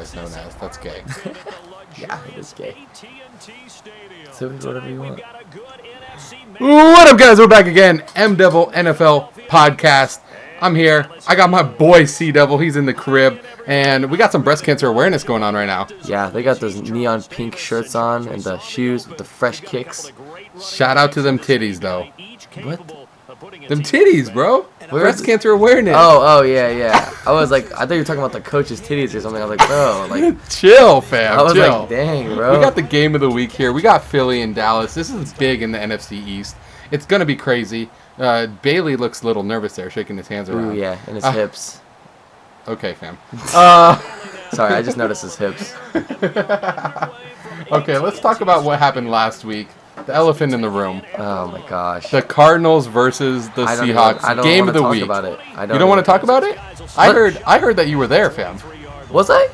otherwise known as. That's gay. Yeah, it is gay. So whatever you want. What up, guys? We're back again. MDevil NFL podcast. I'm here. I got my boy COWBOYZ. He's in the crib. And we got some breast cancer awareness going on right now. Yeah, they got those neon pink shirts on and the shoes with the fresh kicks. Shout out to them titties, though. What? Them titties, bro. Breast cancer awareness. Oh, yeah. I was like, I thought you were talking about the coach's titties or something. I was like, bro, like, chill, fam. I was chill. like, dang, bro. We got the game of the week here. We got Philly and Dallas. This is big in the NFC East. It's gonna be crazy. Bailey looks a little nervous there, shaking his hands around. Ooh, yeah, and his hips. Okay, fam. Sorry, I just noticed his hips. Okay, let's talk about what happened last week. The elephant in the room. Oh my gosh. The Cardinals versus the Seahawks. Game of the week. About it. You don't want to talk about it? I heard that you were there, fam. Was I?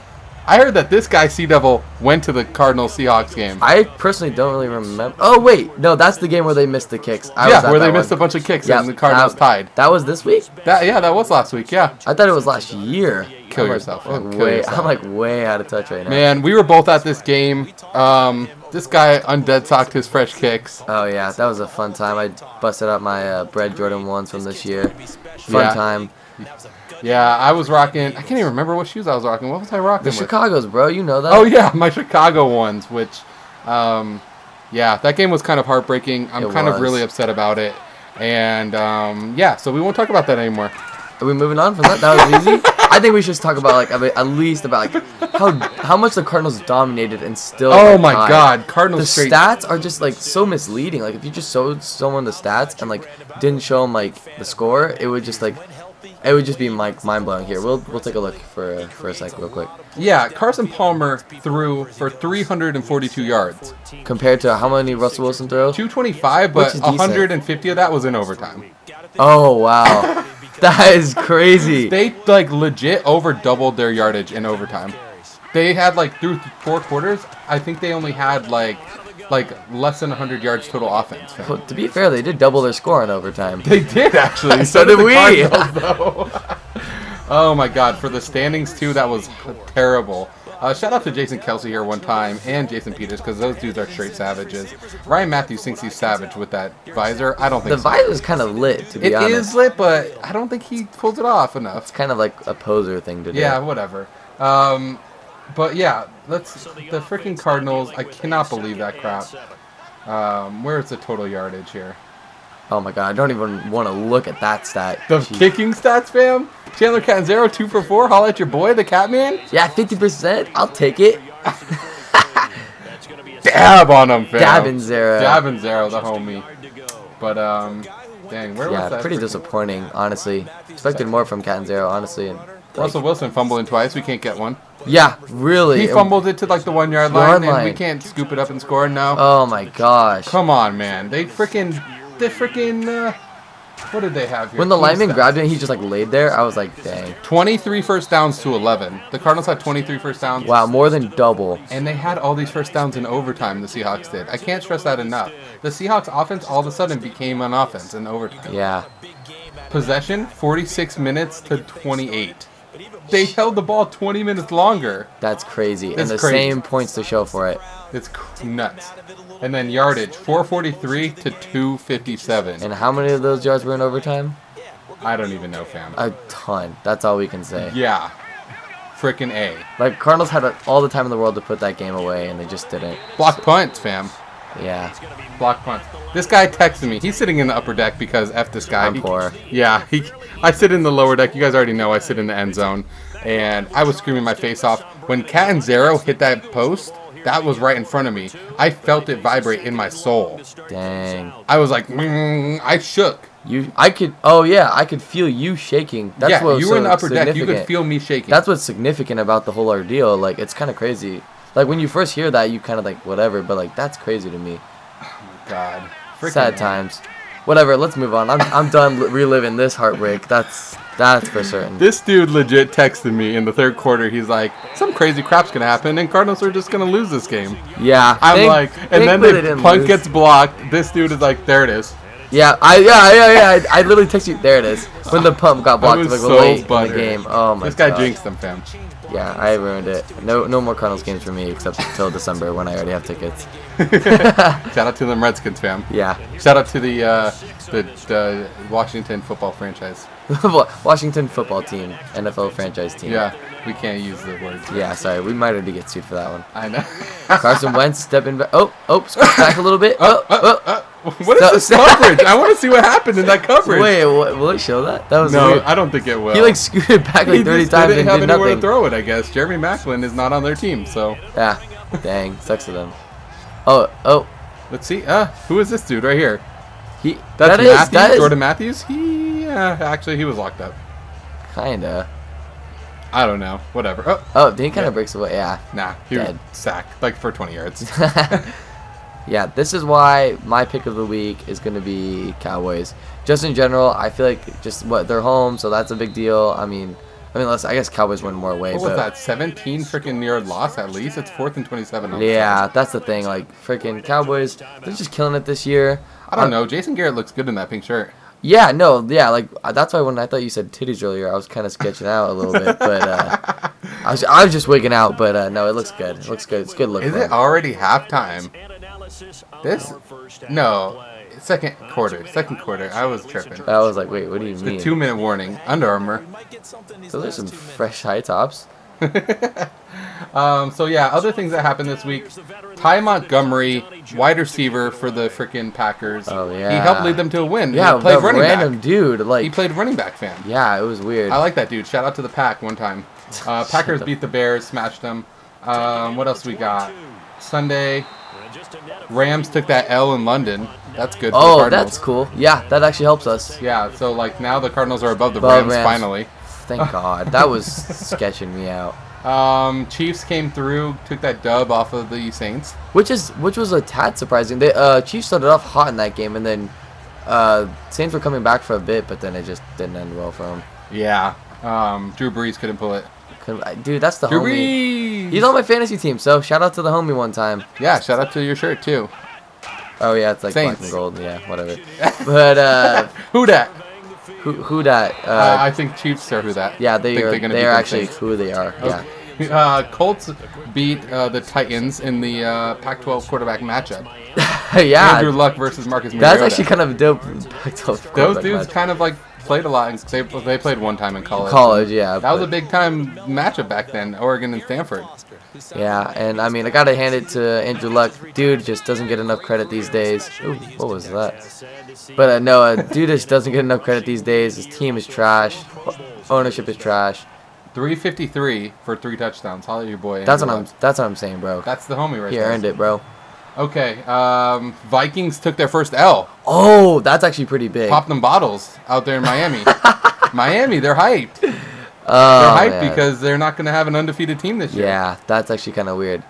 I heard that this guy COWBOYZ went to the Cardinals Seahawks game. I personally don't really remember. Oh wait, no, that's the game where they missed the kicks. Where they missed a bunch of kicks and the Cardinals tied. That was this week? That was last week. Yeah. I thought it was last year. Kill yourself. I'm like way out of touch right now. Man, we were both at this game. This guy undead socked his fresh kicks. Oh yeah, that was a fun time. I busted out my Bread Jordan 1s from this year. Fun time. Yeah, I was rocking. I can't even remember what shoes I was rocking. What was I rocking? The Chicago's, bro. You know that. Oh yeah, my Chicago ones. Which, that game was kind of heartbreaking. I'm kind of really upset about it. And so we won't talk about that anymore. Are we moving on from that? That was easy. I think we should talk about at least about how much the Cardinals dominated and still. Oh my God, Cardinals. The stats are just like so misleading. Like if you just showed someone the stats and like didn't show them like the score, it would just be like mind blowing. Here, we'll take a look for a sec real quick. Yeah, Carson Palmer threw for 342 yards. Compared to how many Russell Wilson threw? 225, but 150 of that was in overtime. Oh wow. That is crazy. They legit over doubled their yardage in overtime. They had through 4 quarters, I think they only had like less than 100 yards total offense. Well, to be fair, they did double their score in overtime. They did actually. So did we. Oh my God, for the standings too, that was terrible. Shout out to Jason Kelsey here one time and Jason Peters because those dudes are straight savages. Ryan Matthews thinks he's savage with that visor. I don't think the visor is kind of lit, to be honest. It is lit, but I don't think he pulls it off enough. It's kind of like a poser thing to do. Yeah, whatever. But yeah, the freaking Cardinals. I cannot believe that crap. Where's the total yardage here? Oh my God, I don't even want to look at that stat. The kicking stats, fam? Chandler Catanzaro, 2 for 4. Holla at your boy, the Catman. Yeah, 50%. I'll take it. Dab on him, fam. Dabanzaro, the homie. But, dang, where was that? Yeah, pretty disappointing, honestly. Expected more from Catanzaro, honestly. Russell Wilson fumbling twice. We can't get one. Yeah, really. He fumbled it to the 1 yard line, and we can't scoop it up and score now. Oh my gosh. Come on, man. They freaking what did they have here? When the lineman grabbed it, he just laid there. I was like, dang. 23 first downs to 11. The Cardinals had 23 first downs. Wow, more than double. And they had all these first downs in overtime, the Seahawks did. I can't stress that enough. The Seahawks offense all of a sudden became an offense in overtime. Yeah. Possession, 46 minutes to 28. They held the ball 20 minutes longer. That's crazy. And the same points to show for it. It's nuts. And then yardage, 443 to 257. And how many of those yards were in overtime? I don't even know, fam. A ton. That's all we can say. Yeah. Frickin' A. Cardinals had all the time in the world to put that game away, and they just didn't. Block punts, fam. Yeah. Block punts. This guy texted me. He's sitting in the upper deck because F this guy. I'm poor. Yeah. I sit in the lower deck. You guys already know I sit in the end zone. And I was screaming my face off. When Catanzaro hit that post, that was right in front of me. I felt it vibrate in my soul. Dang. I was like, I shook. I could feel you shaking. That's what you were in the upper deck. You could feel me shaking. That's what's significant about the whole ordeal. It's kind of crazy. When you first hear that, you kind of whatever, but that's crazy to me. Oh my God. Sad times. Whatever, let's move on. I'm done reliving this heartbreak. That's for certain. This dude legit texted me in the 3rd quarter. He's like, some crazy crap's going to happen, and Cardinals are just going to lose this game. Yeah. And then the punt gets blocked. This dude is like, there it is. Yeah, I literally texted you. There it is. When the pump got blocked, late in the game. Oh my god. This guy jinxed them, fam. Yeah, I ruined it. No more Cardinals games for me except until December when I already have tickets. Shout out to them Redskins, fam. Yeah. Shout out to the Washington football franchise. Washington football team, NFL franchise team. Yeah, we can't use the word. Yeah, sorry, we might already get sued for that one. I know. Carson Wentz stepping back. Scooch back a little bit. What is this coverage? I want to see what happened in that coverage. Wait, will it show that? That was No, weird. I don't think it will. He like scooted back like 30 times didn't and have did anywhere nothing. to throw it, I guess. Jeremy Maclin is not on their team, so. Yeah, dang, sucks to them. Oh. Let's see. Who is this dude right here? That is Jordan Matthews? Actually, he was locked up. Kinda. I don't know. Whatever. Oh, then he kind of breaks away. Yeah. Nah, he was Dead. sacked, like for 20 yards. Yeah, this is why my pick of the week is going to be Cowboys. Just in general, I feel like they're home, so that's a big deal. I guess Cowboys win more away. What was that? 17 freaking yard loss at least? It's 4th and 27. Yeah, that's the thing. Like, freaking Cowboys, they're just killing it this year. I don't know. Jason Garrett looks good in that pink shirt. Yeah, no, yeah, like that's why when I thought you said titties earlier, I was kind of sketching out a little bit, but I was just wigging out. But no, it looks good. It looks good. It's good looking. Is it already halftime? Second quarter. I was tripping. I was like, wait, what do you mean? The 2-minute warning. Under Armour. Those are some fresh high tops. So yeah, other things that happened this week. Ty Montgomery, wide receiver for the freaking Packers. Oh yeah. He helped lead them to a win. Yeah, he played running random back. dude. Like He played running back, fam. Yeah, it was weird. I like that dude. Shout out to the Pack one time. Packers beat the Bears, smashed them. What else we got? Sunday, Rams took that L in London. That's good for the Cardinals. That's cool. Yeah, that actually helps us. Yeah, so like now the Cardinals are above the Rams finally. Thank God. That was sketching me out. Chiefs came through, took that dub off of the Saints. Which was a tad surprising. The Chiefs started off hot in that game, and then Saints were coming back for a bit, but then it just didn't end well for them. Yeah. Drew Brees couldn't pull it. Dude, that's the Drew homie. Brees! He's on my fantasy team, so shout out to the homie one time. Yeah, shout out to your shirt too. Oh yeah, it's like Saints. black and gold. Yeah, whatever. But who dat? Who dat? I think Chiefs are who that. Yeah, they're actually who they are. Okay. Yeah. Colts beat the Titans in the Pac-12 quarterback matchup. Yeah. Andrew Luck versus Marcus Mariota. That's actually kind of a dope. Those dudes kind of like played a lot. They played one time in college. College, yeah. That was a big time matchup back then. Oregon and Stanford. Yeah, and I mean, I gotta hand it to Andrew Luck. Dude just doesn't get enough credit these days. Ooh, what was that? But no, dude just doesn't get enough credit these days. His team is trash. Ownership is trash. 353 for 3 touchdowns. Holla at your boy. That's what I'm saying, bro. That's the homie right He there. earned it, bro. Okay, Vikings took their first L. Oh, that's actually pretty big. Popped them bottles out there in Miami. Miami, they're hyped. They're Oh, hyped man. because they're not going to have an undefeated team this year. Yeah, that's actually kind of weird.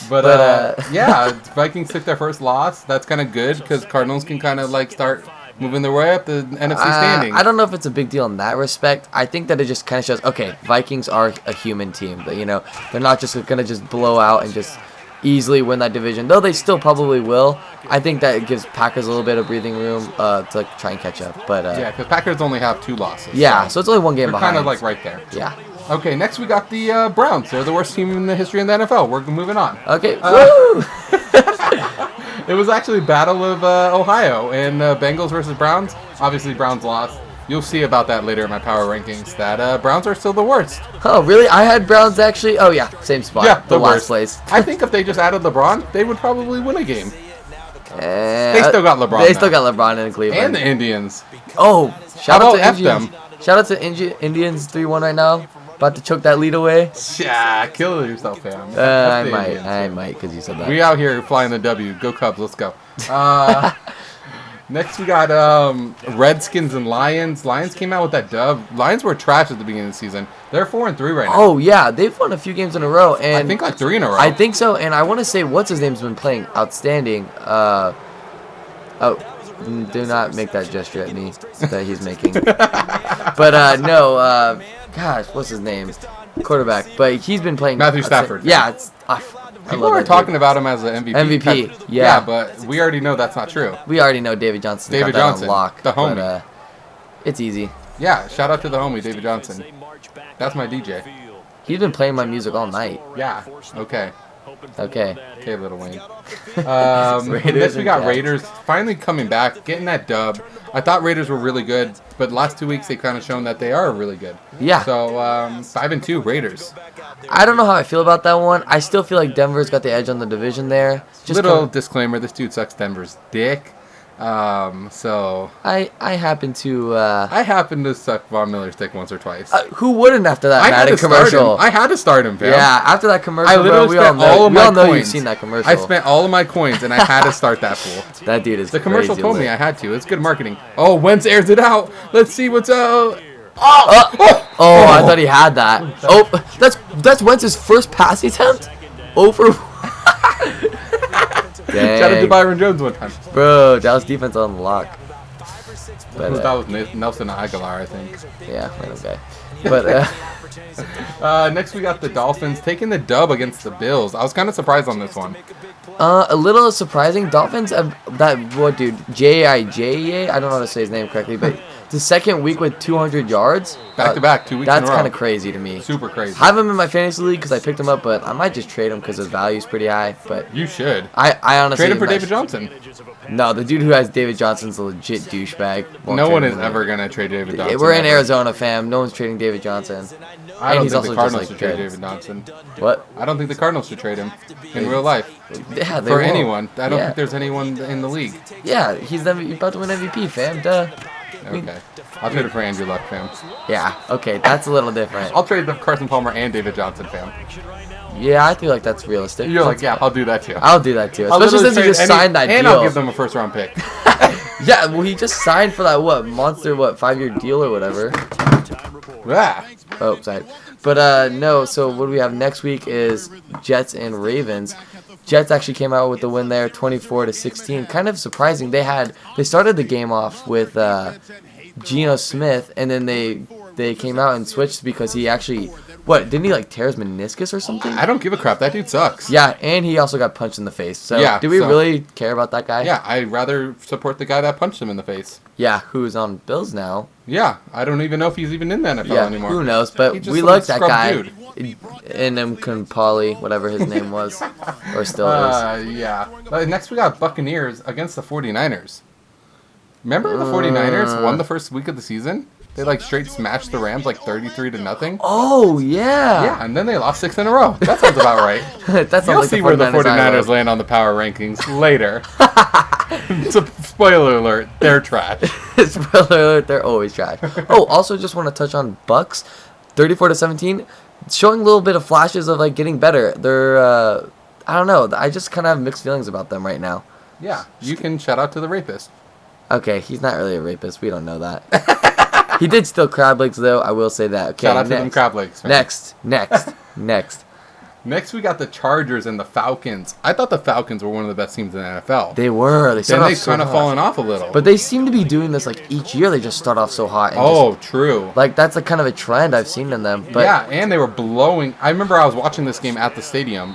But yeah, Vikings took their first loss. That's kind of good because Cardinals can kind of like start moving their way up the NFC standings. I don't know if it's a big deal in that respect. I think that it just kind of shows, okay, Vikings are a human team. But, they're not just going to just blow out and just easily win that division, though they still probably will. I think that it gives Packers a little bit of breathing room to try and catch up. But yeah, because Packers only have 2 losses. Yeah, so it's only one game they're behind. kind of like right there. Yeah. Okay, next we got the Browns. They're the worst team in the history of the NFL. We're moving on. Okay. Woo! It was actually Battle of Ohio and Bengals versus Browns. Obviously, Browns lost. You'll see about that later in my power rankings. That Browns are still the worst. Oh, really? I had Browns actually. Oh yeah, same spot. Yeah, the last worst. place. I think if they just added LeBron, they would probably win a game. They still got LeBron They now. still got LeBron in Cleveland. And the Indians. Oh, shout How out about to F Indians. them? Shout out to Indians 3-1 right now. About to choke that lead away. Yeah, kill yourself, fam. I F the might, Indians. because you said that. We out here flying the W. Go Cubs, let's go. Next we got Redskins and Lions. Lions came out with that dub. Lions were trash at the beginning of the season. They're 4-3 right now. Oh yeah, they've won a few games in a row, and I think like 3 in a row. I think so, and I want to say what's his name's been playing outstanding. Do not make that gesture at me that he's making. But no, gosh, what's his name? Quarterback, but he's been playing. Matthew Stafford. Yeah, I People love are that talking dude. about him as an MVP. MVP, yeah. but we already know that's not true. We already know David Johnson. David got that Johnson, on lock, the homie. But, it's easy. Yeah, shout out to the homie, David Johnson. That's my DJ. He's been playing my music all night. Yeah. Okay. Okay. Okay, Little Wayne. Raiders Next we got and Raiders finally coming back, getting that dub. I thought Raiders were really good, but last 2 weeks they kind of shown that they are really good. Yeah. So 5-2 Raiders. I don't know how I feel about that one. I still feel like Denver's got the edge on the division there. Just Little disclaimer: this dude sucks Denver's dick. So I happen to. I happen to suck Von Miller's dick once or twice. Who wouldn't after that I had Madden to start commercial? him. I had to start him, fam. Yeah, after that commercial, I literally bro, we all spent know, all of we all my know coins. you've seen that commercial. I spent all of my coins, and I had to start that fool. That dude is The commercial crazy told me lit. I had to. It's good marketing. Oh, Wentz airs it out. Let's see what's up. Oh, I thought he had that. Oh, that's Wentz's first pass attempt. Over. Shout out to Byron Jones one time. Bro, Dallas defense on lock. But, That was Nelson Aguilar, I think. yeah, random guy. But Next we got the Dolphins taking the dub against the Bills. I was kind of surprised on this one. a little surprising. Dolphins have what dude? J.I.J.A. I don't know how to say his name correctly, but the second week with 200 yards. Back to back, 2 weeks in a row. That's kind of crazy to me. Super crazy. I have him in my fantasy league because I picked him up, but I might just trade him because his value is pretty high. But You should. I honestly Trade him for David Johnson. No, the dude who has David Johnson's a legit douchebag. Won't No trade one him is in ever going to trade David Johnson. We're in ever. Arizona, fam. No one's trading David Johnson. I And don't he's think also the just, Cardinals like, should trade good. David Johnson. What? I don't think the Cardinals should trade him in real life. Yeah, they For won't. anyone. I don't Yeah. think there's anyone in the league. Yeah, he's about to win MVP, fam. Duh. Okay. I'll trade it for Andrew Luck, fam. Yeah, okay, that's a little different. I'll trade the Carson Palmer and David Johnson, fam. Yeah, I feel like that's realistic. You're like, yeah, I'll do that too. I'll do that too. I'll Especially literally since he just trade signed that and deal. I'll give them a first round pick. Yeah, well, he just signed for that, monster, 5-year deal or whatever. Yeah. Oh, sorry. But, no, so what we have next week is Jets and Ravens. Jets actually came out with the win there, 24-16. Kind of surprising. They started the game off with Geno Smith, and then they came out and switched because he actually, didn't he tear his meniscus or something? I don't give a crap. That dude sucks. Yeah, and he also got punched in the face. So, Yeah, do we so- really care about that guy? Yeah, I'd rather support the guy that punched him in the face. Yeah, who's on Bills now. Yeah, I don't even know if he's even in the NFL Yeah, anymore. who knows? He But just we some like that scrub guy. dude. Nkampali, whatever his name was, or still is. Yeah. Next we got Buccaneers against the 49ers. Remember the 49ers won the first week of the season? They straight smashed the Rams 33-0. Oh yeah. Yeah, and then they lost 6 in a row. That sounds about right. That sounds You'll like see where the 49ers land. land on the power rankings later. So, spoiler alert, they're trash. Spoiler alert, they're always trash. Oh, also just want to touch on Bucks, 34-17, showing a little bit of flashes of getting better. They're I don't know. I just kind of have mixed feelings about them right now. Yeah, you can shout out to the rapist. Okay, he's not really a rapist. We don't know that. He did steal crab legs though. I will say that. Okay, Shout out to them crab legs. Man. Next. Next, we got the Chargers and the Falcons. I thought the Falcons were one of the best teams in the NFL. They were. They Then started they've off so kind of hot. fallen off a little. But they seem to be doing this each year. They just start off so hot. And oh, true. just, that's kind of a trend I've seen in them. But Yeah, and they were blowing. I remember I was watching this game at the stadium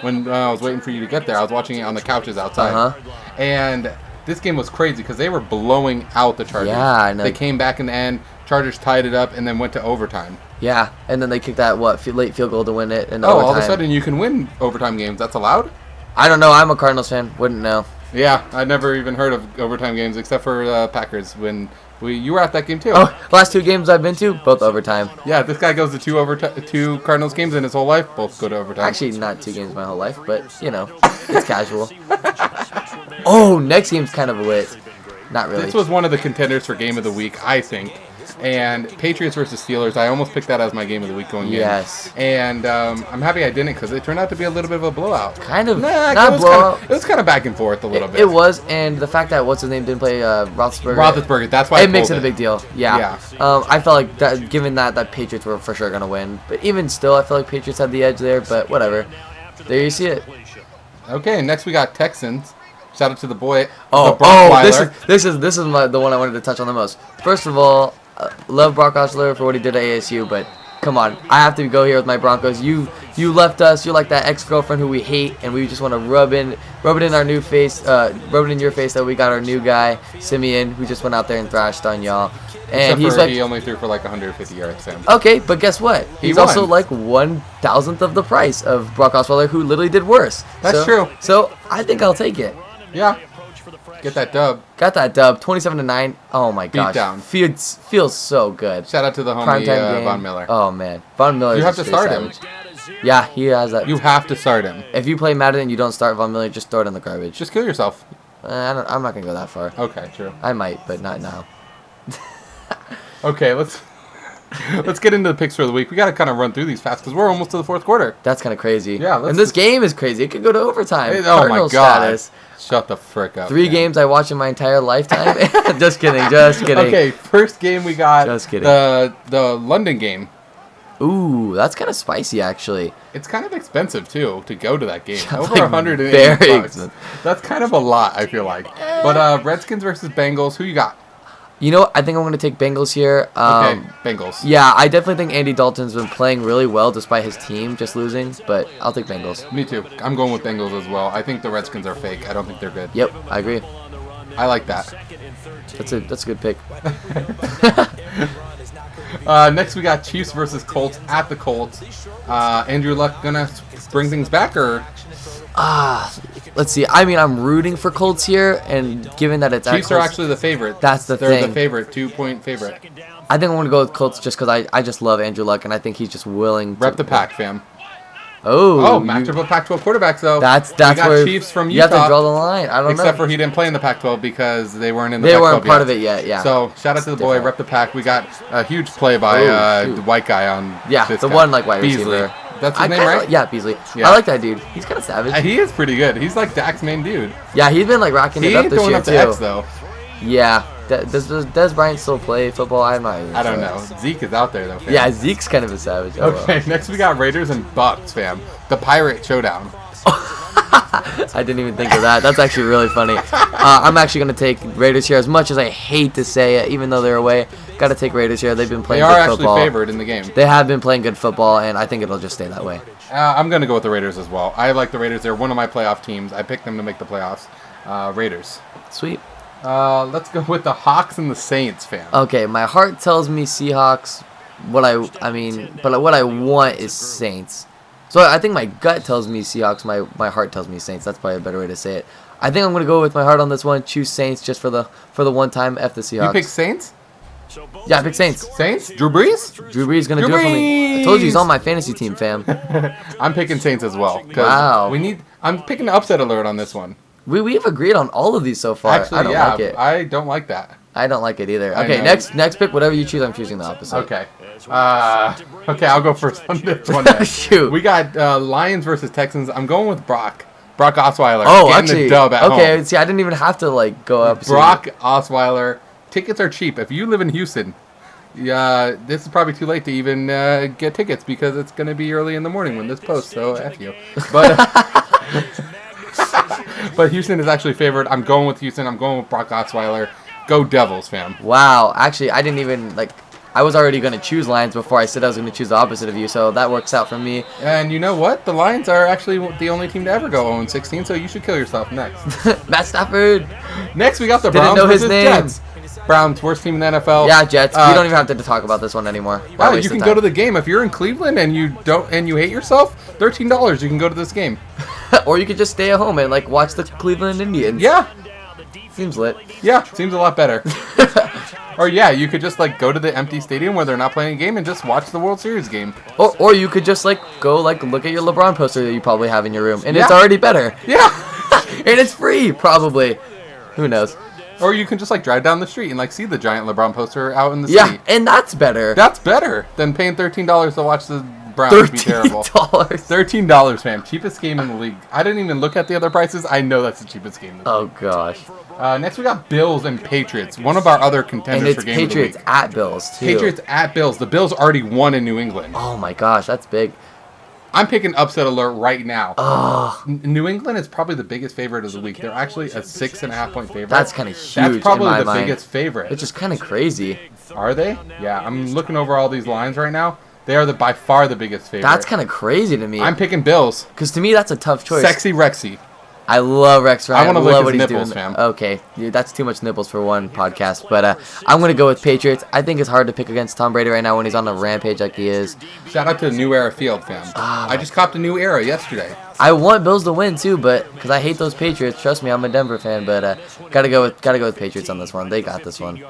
when I was waiting for you to get there. I was watching it on the couches outside. And this game was crazy because they were blowing out the Chargers. Yeah, I know. They came back in the end. Chargers tied it up and then went to overtime. Yeah, and then they kicked that late field goal to win it. And all of a sudden you can win overtime games. That's allowed? I don't know. I'm a Cardinals fan. Wouldn't know. Yeah, I never even heard of overtime games except for Packers when you were at that game too. Oh, last 2 games I've been to, both overtime. Yeah, this guy goes to 2 Cardinals games in his whole life. Both go to overtime. Actually, not 2 games my whole life, but it's casual. Oh, next game's kind of lit. Not really. This was one of the contenders for game of the week, I think. And Patriots versus Steelers, I almost picked that as my game of the week going in. Yes. And I'm happy I didn't because it turned out to be a little bit of a blowout. Kind of. Nah, Not it blowout. was kind of back and forth a little bit. It was, and the fact that what's his name didn't play Roethlisberger, that's why it makes it a big deal. Yeah. Yeah. I felt like that, given that Patriots were for sure gonna win, but even still, I feel like Patriots had the edge there. But whatever. There you see it. Okay, next we got Texans. Shout out to the boy. Oh, the Brock this is the one I wanted to touch on the most. First of all, love Brock Osweiler for what he did at ASU, but come on, I have to go here with my Broncos. You You left us. You're like that ex-girlfriend who we hate, and we just want to rub it in our new face, rub it in your face that we got our new guy, Simeon, who just went out there and thrashed on y'all. And he's like, he only threw for like 150 yards, Sam. Okay, but guess what? He's also like 1,000th of the price of Brock Osweiler, who literally did worse. That's true. So I think I'll take it. Yeah. Get that dub. Got that dub. 27-9. Oh my gosh. Beatdown. Feels so good. Shout out to the homie Von Miller. Oh man, Von Miller. You have to start him. Yeah, he has that. You have to start him. If you play Madden and you don't start Von Miller, just throw it in the garbage. Just kill yourself. I'm not gonna go that far. Okay, true. I might, but not now. Okay, let's get into the picks for the week. We got to kind of run through these fast because we're almost to the fourth quarter. That's kind of crazy. Yeah, and this game is crazy. It could go to overtime. Oh my god! Status. Shut the frick up. 3 games I watch in my entire lifetime. Just kidding. Just kidding. Okay, first game we got. Just kidding. The London game. Ooh, that's kind of spicy actually. It's kind of expensive too to go to that game. Over like 180 very bucks. Expensive. That's kind of a lot, I feel like. But Redskins versus Bengals. Who you got? You know what? I think I'm going to take Bengals here. Okay, Bengals. Yeah, I definitely think Andy Dalton's been playing really well despite his team just losing, but I'll take Bengals. Me too. I'm going with Bengals as well. I think the Redskins are fake. I don't think they're good. Yep, I agree. I like that. That's a good pick. Next we got Chiefs versus Colts at the Colts. Andrew Luck gonna bring things back or? Let's see. I mean, I'm rooting for Colts here, and given that it's Chiefs are actually the favorite. That's the thing. They're the favorite, 2-point favorite. I think I'm gonna go with Colts just because I just love Andrew Luck, and I think he's just willing to rep the pack, fam. Oh, matchup of Pac-12 quarterbacks though. That's we got where Chiefs from you Utah. have to draw the line. I don't know. Except for he didn't play in the Pac-12 because they weren't in the They Pac-12 weren't part yet. of it yet. Yeah. So shout out to the boy, rep the pack. We got a huge play by the white guy on. The guy. one like wide Beasley. receiver. That's his name, right? Yeah, Beasley. Yeah. I like that dude. He's kind of savage. He is pretty good. He's like Dak's main dude. Yeah, he's been like rocking it He up ain't this throwing year up the too. X though. Yeah. Does Bryant still play football? I'm not even I don't sure. know. Zeke is out there though, fam. Yeah, Zeke's kind of a savage. Oh, Okay, next we got Raiders and Bucks, fam. The Pirate Showdown. I didn't even think of that. That's actually really funny. I'm actually going to take Raiders here. As much as I hate to say it, even though they're away, got to take Raiders here. They've been playing good football. They are actually favored in the game. They have been playing good football, and I think it'll just stay that way. I'm going to go with the Raiders as well. I like the Raiders. They're one of my playoff teams. I picked them to make the playoffs. Raiders. Sweet. Let's go with the Hawks and the Saints, fam. Okay, my heart tells me Seahawks. But what I want is Saints. So I think my gut tells me Seahawks. My heart tells me Saints. That's probably a better way to say it. I think I'm gonna go with my heart on this one. Choose Saints just for the one time. F the Seahawks. You pick Saints? Yeah, I pick Saints. Saints? Drew Brees? Drew Brees is gonna do it for me. I told you he's on my fantasy team, fam. I'm picking Saints as well. Wow. I'm picking an upset alert on this one. We've agreed on all of these so far. Actually, I don't like it. I don't like that. I don't like it either. Okay, next pick. Whatever you choose, I'm choosing the opposite. Okay. Okay, I'll go first on this one. Then. Shoot. We got Lions versus Texans. I'm going with Brock Osweiler. Oh, getting actually, the dub at home. See, I didn't even have to go up. Brock Osweiler. Tickets are cheap. If you live in Houston, this is probably too late to even get tickets because it's going to be early in the morning when this posts. So F you. But but Houston is actually favored. I'm going with Houston. I'm going with Brock Osweiler. Go Devils, fam. Wow. Actually, I didn't even I was already going to choose Lions before I said I was going to choose the opposite of you, so that works out for me. And you know what? The Lions are actually the only team to ever go 0-16, so you should kill yourself next. Matt Stafford. Next, we got the Didn't Browns know his versus name. Jets. Browns, worst team in the NFL. Yeah, Jets. We don't even have to talk about this one anymore. Wow, you can go to the game if you're in Cleveland and you hate yourself. $13, you can go to this game. Or you could just stay at home and watch the Cleveland Indians. Yeah. Seems lit. Yeah, seems a lot better. Or yeah, you could just go to the empty stadium where they're not playing a game and just watch the World Series game. Or you could just go look at your LeBron poster that you probably have in your room, and it's already better. Yeah. And it's free, probably. Who knows? Or you can just drive down the street and see the giant LeBron poster out in the city. Yeah, and that's better. That's better than paying $13 to watch the Browns be terrible. $13, fam. Cheapest game in the league. I didn't even look at the other prices. I know that's the cheapest game in the league. Oh, gosh. Next, we got Bills and Patriots. One of our other contenders for game Patriots of the week. at Bills, too. Patriots at Bills. The Bills already won in New England. Oh, my gosh. That's big. I'm picking upset alert right now. Oh. New England is probably the biggest favorite of the week. They're actually a 6.5 point favorite. That's kind of huge. That's probably in my biggest favorite. Which is kind of crazy. Are they? Yeah, I'm looking over all these lines right now. They are by far the biggest favorite. That's kind of crazy to me. I'm picking Bills. Because to me, that's a tough choice. Sexy Rexy. I love Rex Ryan. I want to lick his nipples, doing. fam. Okay, dude, that's too much nipples for one podcast. But I'm going to go with Patriots. I think it's hard to pick against Tom Brady right now when he's on a rampage like he is. Shout out to New Era Field, fam. I just copped a New Era yesterday. I want Bills to win too, but because I hate those Patriots. Trust me, I'm a Denver fan, but gotta go with Patriots on this one. They got this one.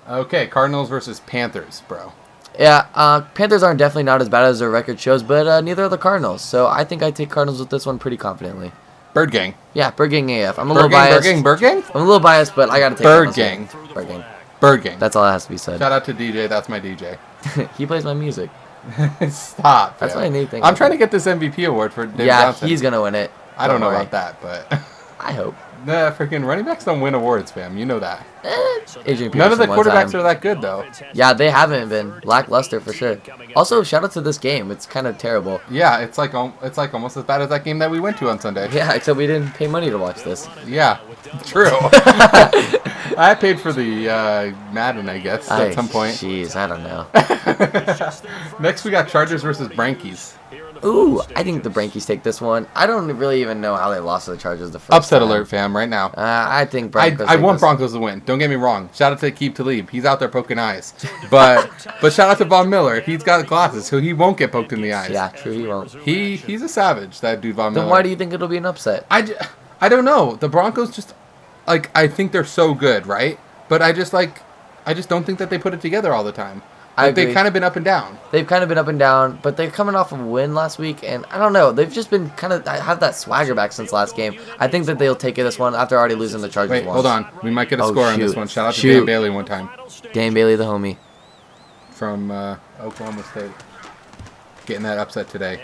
Okay, Cardinals versus Panthers, bro. Yeah, Panthers aren't definitely not as bad as their record shows, but neither are the Cardinals. So I think I take Cardinals with this one pretty confidently. Bird Gang. Yeah, Bird Gang AF. I'm a little biased. Bird Gang? I'm a little biased, but I gotta take Bird Gang. Bird Gang. Bird Gang. That's all that has to be said. Shout out to DJ. That's my DJ. He plays my music. Stop. That's man. what I need. I'm trying to get this MVP award for David Yeah, Johnson. he's gonna win it. I don't know worry. about that, but I hope. nah, freaking running backs don't win awards, fam. You know that. Adrian None of the Peterson one quarterbacks time. are that good, though. Yeah, they haven't been lackluster for sure. Also, shout out to this game. It's kind of terrible. Yeah, it's like almost as bad as that game that we went to on Sunday. Yeah, except we didn't pay money to watch this. Yeah, true. I paid for the Madden, I guess, at some point. Jeez, I don't know. Next, we got Chargers versus Brankies. Ooh, I think the Brankies take this one. I don't really even know how they lost to the Chargers the first Upset time. alert, fam, right now. I think Broncos. I take want this. Broncos to win. Don't get me wrong. Shout out to Aqib Talib. He's out there poking eyes. But shout out to Von Miller. He's got glasses, so he won't get poked in the eyes. Yeah, true. He won't. He's a savage, that dude Von Miller. Then why do you think it'll be an upset? I don't know. The Broncos just, like, I think they're so good, right? But I just don't think that they put it together all the time. I Like, they've agree. kind of been up and down. They've kind of been up and down, but they're coming off of a win last week, and I don't know. They've just been kind of have that swagger back since last game. I think that they'll take it this one after already losing the Chargers Wait, once. hold on. We might get a Oh, score on this shoot. one. Shout out to Shoot. Dan Bailey one time Dan Bailey, the homie. from Oklahoma State. Getting that upset today.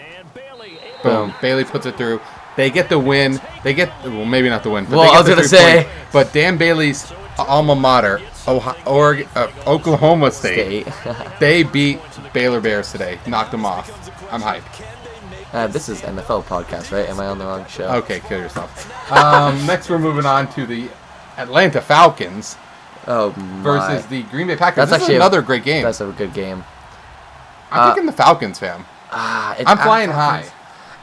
Boom. Boom. Bailey puts it through. They get the win. They get, well, maybe not the win. But Well, they get I was the gonna 3 say. points. But Dan Bailey's alma mater, Oklahoma State, they beat Baylor Bears today. Knocked them off. I'm hyped. This is NFL podcast, right? Am I on the wrong show? Okay, kill yourself. Next, we're moving on to the Atlanta Falcons Oh, versus the Green Bay Packers. That's This is actually another great game. That's a good game. I'm picking the Falcons, fam. It's I'm at flying Falcons. high.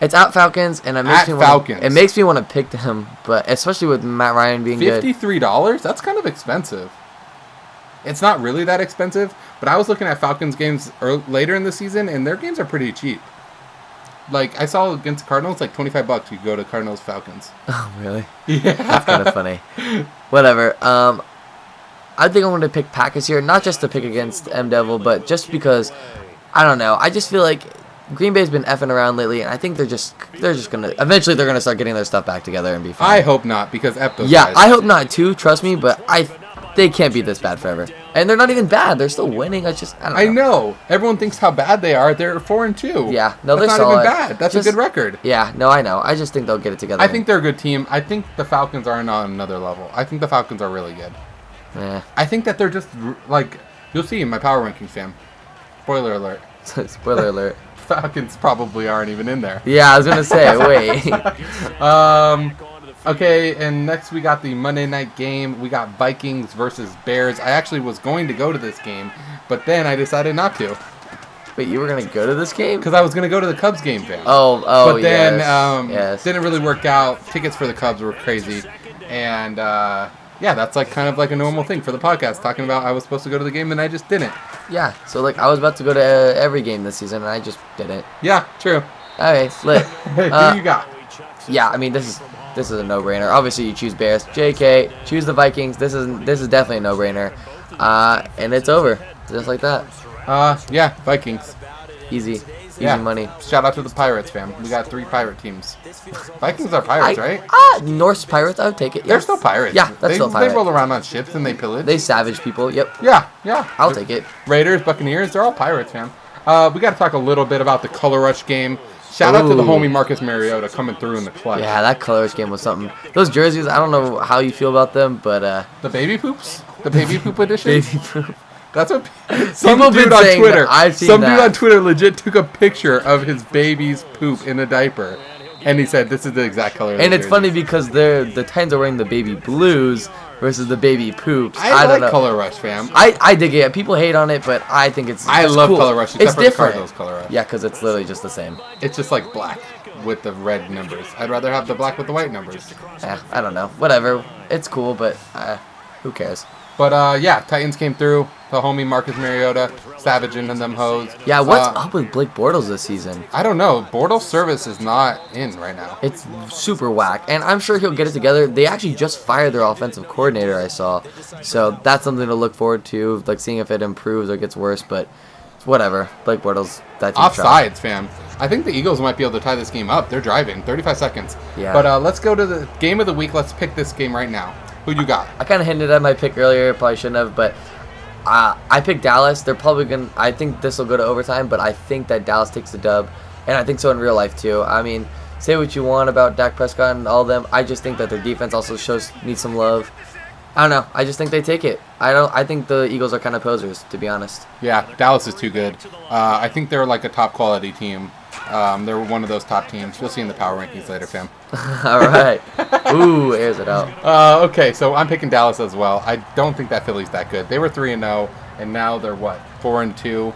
It's at Falcons, and it makes At me Falcons. It makes me want to pick them, but especially with Matt Ryan being good. $53? That's kind of expensive. It's not really that expensive, but I was looking at Falcons games later in the season, and their games are pretty cheap. Like, I saw against the Cardinals, like $25 you could go to Cardinals Falcons. Oh, really? Yeah. That's kind of funny. Whatever. I think I'm going to pick Packers here, not just to pick against MDevil, but just because, I don't know. I just feel like Green Bay's been effing around lately, and I think they're just going to, eventually they're going to start getting their stuff back together and be fine. I hope not, because F those Yeah, guys. I hope not too, trust me, but they can't be this bad forever. And they're not even bad. They're still winning. I don't know. I know. Everyone thinks how bad they are. They're 4-2. Yeah, no, That's they're not solid. even bad. That's Just- a good record. Yeah, no, I know. I just think they'll get it together. I think they're a good team. I think the Falcons are on another level. I think the Falcons are really good. Yeah. I think that they're just, like, you'll see in my power rankings, fam. Spoiler alert. Spoiler alert. Falcons probably aren't even in there. Yeah, I was gonna say. Wait. Okay, and next we got the Monday night game. We got Vikings versus Bears. I actually was going to go to this game, but then I decided not to Wait, you were gonna go to this game? because I was going to go to the Cubs game, fam. Oh, but then yes. didn't really work out. Tickets for the Cubs were crazy, and yeah, that's like kind of like a normal thing for the podcast. Talking about I was supposed to go to the game and I just didn't. Yeah. So like, I was about to go to every game this season, and I just didn't. Yeah, true. Okay, lit. Who you got? Yeah, I mean, this is a no-brainer. Obviously, you choose Bears. JK, choose the Vikings. This is definitely a no-brainer. And it's over, just like that. Yeah, Vikings. Easy Yeah. money. Shout out to the Pirates, fam. We got 3 pirate teams. Vikings are pirates, right? Norse Pirates, I would take it. They're Yes. still pirates. Yeah, that's they, still pirate. They roll around on ships and they pillage. They savage people. Yep. Yeah. I'll take it. Raiders, Buccaneers, they're all pirates, fam. We got to talk a little bit about the Color Rush game. Shout out to the Ooh. homie Marcus Mariota coming through in the clutch. Yeah, that colors game was something. Those jerseys, I don't know how you feel about them, but The baby poops? The baby poop edition? baby proof. That's what some People have dude been on saying Twitter. that. I've seen some that. dude on Twitter legit took a picture of his baby's poop in a diaper, and he said, "This is the exact color." Of And the it's jersey." funny because the Titans are wearing the baby blues, versus the baby poops. I don't like know. Color Rush, fam. I dig it. People hate on it, but I think it's I love cool. Color Rush, except It's for different. the Cardinals Color Rush. Yeah, because it's literally just the same. It's just like black with the red numbers. I'd rather have the black with the white numbers. I don't know. Whatever. It's cool, but who cares? But yeah, Titans came through. The homie Marcus Mariota, savaging them hoes. Yeah, what's up with Blake Bortles this season? I don't know. Bortles' service is not in right now. It's super whack, and I'm sure he'll get it together. They actually just fired their offensive coordinator, I saw. So that's something to look forward to, like seeing if it improves or gets worse, but whatever. Blake Bortles, that team's Offsides, fam. I think the Eagles might be able to tie this game up. They're driving. 35 seconds. Yeah. But let's go to the game of the week. Let's pick this game right now. Who you got? I kind of hinted at my pick earlier, probably shouldn't have, but I picked Dallas. They're probably going to, I think this will go to overtime, but I think that Dallas takes the dub, and I think so in real life too. I mean, say what you want about Dak Prescott and all of them. I just think that their defense also needs some love. I don't know. I just think they take it. I think the Eagles are kind of posers, to be honest. Yeah, Dallas is too good. I think they're like a top quality team. They're one of those top teams. You'll see in the power rankings later, fam. All right. Ooh, airs it out. Okay, so I'm picking Dallas as well. I don't think that Philly's that good. They were 3-0, and now they're what, 4-2.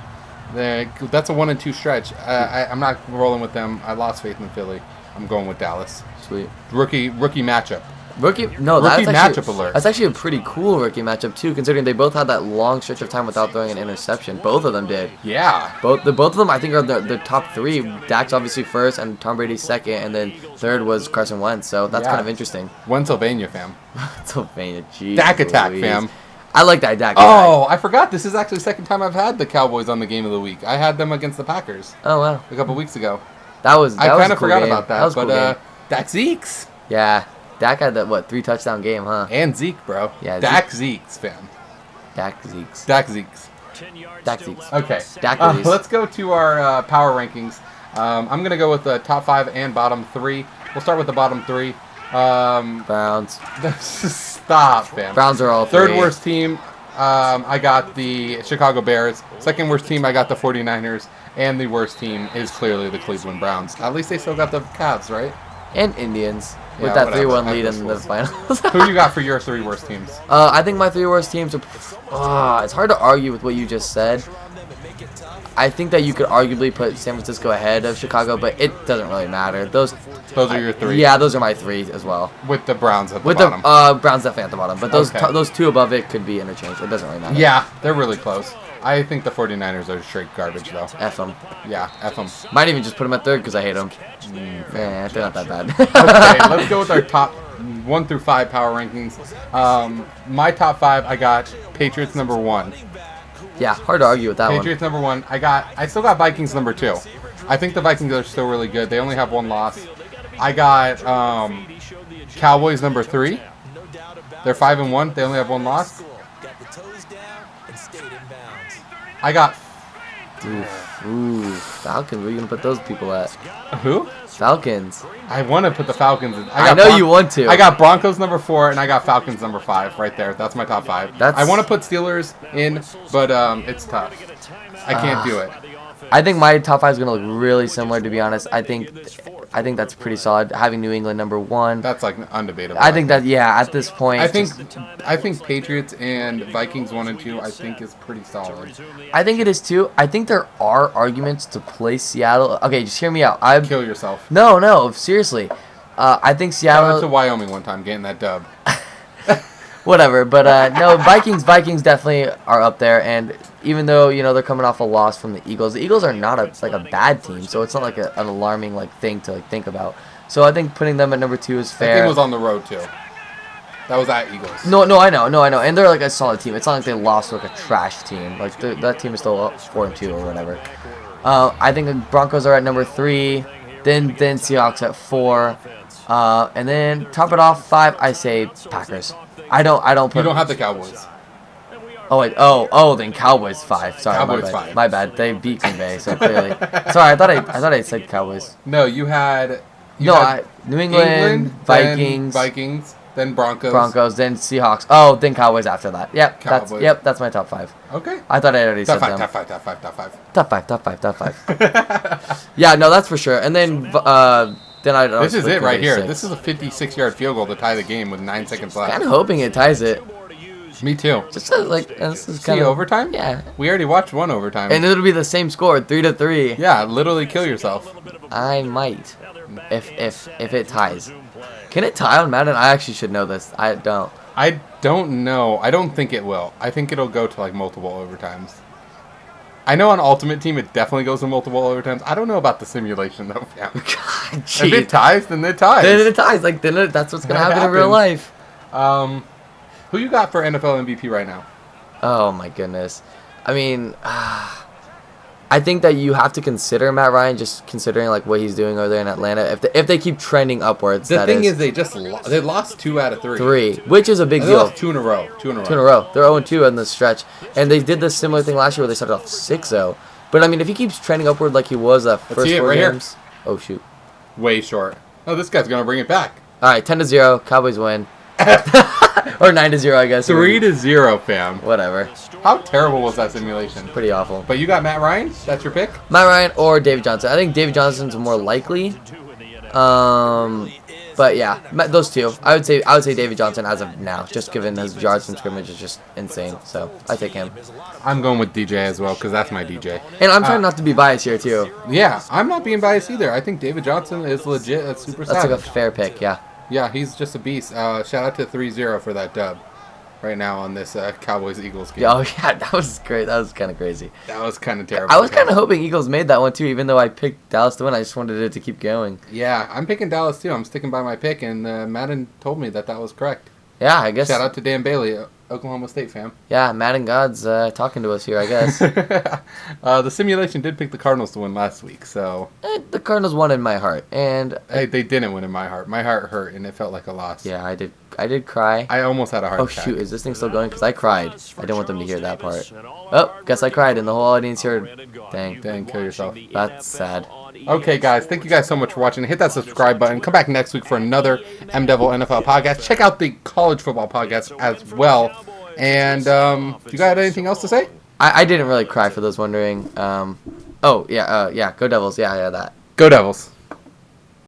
That's a 1-2 stretch. I'm not rolling with them. I lost faith in Philly. I'm going with Dallas. Sweet. Rookie matchup. Rookie Rookie matchup alert. That's actually a pretty cool rookie matchup too, considering they both had that long stretch of time without throwing an interception. Both of them did. Yeah. Both of them, I think, are the top three. Dak's obviously first, and Tom Brady's second, and then third was Carson Wentz. So that's kind of interesting. Pennsylvania, fam. Pennsylvania, jeez. Dak attack, Louise. fam. I like that Dak. Oh, I forgot. This is actually the second time I've had the Cowboys on the game of the week. I had them against the Packers. Oh wow. A couple weeks ago. That was. I kind of cool forgot game. about that. That was a but cool game. Dak Zeke's. Yeah. Dak had that 3-touchdown game, huh? And Zeke, bro. Yeah. Dak Zeke's, fam. Dak Zeke's. Dak Zeke's. Dak Zeke's. Okay. Dak let's go to our power rankings. I'm gonna go with the top 5 and bottom 3. We'll start with the bottom 3. Browns. Stop, fam. Browns are all Third three. worst team. I got the Chicago Bears. Second worst team, I got the 49ers. And the worst team is clearly the Cleveland Browns. At least they still got the Cavs, right? And Indians. With Yeah, that whatever. 3-1 lead in the finals. Who you got for your 3 worst teams? I think my 3 worst teams are... it's hard to argue with what you just said. I think that you could arguably put San Francisco ahead of Chicago, but it doesn't really matter. Those are your 3? Yeah, those are my 3 as well. With the Browns at the With bottom. the Browns definitely at the bottom. But those Okay. those 2 above it could be interchanged. It doesn't really matter. Yeah, they're really close. I think the 49ers are straight garbage, though. F them. Yeah, F them. Might even just put them at 3rd because I hate them. They're not that bad. Okay, let's go with our top 1 through 5 power rankings. My top 5, I got Patriots number 1. Yeah, hard to argue with that Patriots number 1. I still got Vikings number 2. I think the Vikings are still really good. They only have 1 loss. I got Cowboys number 3. They're 5-1. They only have 1 loss. I got Ooh, Falcons. Where are you going to put those people at? who? Falcons. I want to put the Falcons in. I know you want to. I got Broncos number 4 and I got Falcons number 5 right there. That's my top 5. I want to put Steelers in, but it's tough. I can't do it. I think my top 5 is going to look really similar, to be honest. I think that's pretty solid. Having New England number 1. That's like undebatable. I think that, yeah, at this point. I think Patriots and Vikings 1 and 2 I think is pretty solid. I think it is too. I think there are arguments to play Seattle. Okay, just hear me out. Kill yourself. No, seriously. I think Shout out to Seattle. Wyoming one time getting that dub. Whatever, but no, Vikings definitely are up there, and even though they're coming off a loss from the Eagles are not a bad team, so it's not like an alarming thing to think about. So I think putting them at number 2 is fair. That game was on the road too. That was at Eagles. No, I know, and they're a solid team. It's not like they lost to a trash team. That team is still 4-2 or whatever. I think the Broncos are at number 3, then Seahawks at 4, and then top it off 5. I say Packers. I don't put. You don't have the Cowboys. Oh wait. Then Cowboys 5. Sorry, Cowboys my bad. 5. My bad. They beat Green Bay, so clearly. Sorry, I thought I said Cowboys. No, you had. New England, Vikings, then Broncos. Broncos, then Seahawks. Oh, then Cowboys after that. Yep, Cowboys. that's my top 5. Okay. I thought I already said them. Top five. Top five. Yeah, no, that's for sure. And then then I'd This is it right here. 6. This is a 56-yard field goal to tie the game with 9 seconds left. Kind of hoping it ties it. Me too. Just like this is See kind of overtime? Yeah. We already watched one overtime. And it'll be the same score, 3-3. Yeah, literally kill yourself. I might, if it ties. Can it tie on Madden? I actually should know this. I don't. I don't know. I don't think it will. I think it'll go to like multiple overtimes. I know on Ultimate Team it definitely goes to multiple overtimes. I don't know about the simulation though. Yeah. God, If it ties, then it ties. Then it ties. Like that's what's gonna happen in real life. Who you got for NFL MVP right now? Oh my goodness. I mean, I think that you have to consider Matt Ryan, just considering like what he's doing over there in Atlanta. If they keep trending upwards, The thing is, they lost 2 out of 3. 3, which is a big They deal. lost 2 in a row. 2 in a row. 2 in a row. They're 0-2 on the stretch, and they did this similar thing last year where they started off 6-0. But I mean, if he keeps trending upward like he was that first see it 4 right here. games, oh shoot. Way short. Oh, this guy's gonna bring it back. All right, 10-0, Cowboys win. Or 9-0, I guess. 3-0, fam. Whatever. How terrible was that simulation? Pretty awful. But you got Matt Ryan? That's your pick? Matt Ryan or David Johnson. I think David Johnson's more likely. But yeah, those two. I would say David Johnson as of now, just given his yards from scrimmage is just insane. So I take him. I'm going with DJ as well because that's my DJ. And I'm trying not to be biased here too. Yeah, I'm not being biased either. I think David Johnson is legit a super That's savage. like a fair pick, yeah. Yeah, he's just a beast. Shout out to 3-0 for that dub right now on this Cowboys-Eagles game. Oh yeah, that was great. That was kind of crazy. That was kind of terrible. I was kind of hoping Eagles made that one too, even though I picked Dallas to win. I just wanted it to keep going. Yeah, I'm picking Dallas too. I'm sticking by my pick, and Madden told me that was correct. Yeah, I guess. Shout out to Dan Bailey, Oklahoma State fam. Yeah, Madden God's talking to us here, I guess. The simulation did pick the Cardinals to win last week, so... The Cardinals won in my heart, and... Hey, they didn't win in my heart. My heart hurt, and it felt like a loss. Yeah, I did cry. I almost had a heart attack. Oh, shoot, is this thing still going? Because I cried. I didn't want them to hear that part. Oh, guess I cried, and the whole audience heard... Dang. Dang, kill yourself. That's sad. Okay, guys, thank you guys so much for watching. Hit that subscribe button. Come back next week for another MDevil NFL podcast. Check out the college football podcast as well. And you got anything else to say? I didn't really cry for those wondering. Oh, yeah, go Devils. Yeah, that. Go Devils.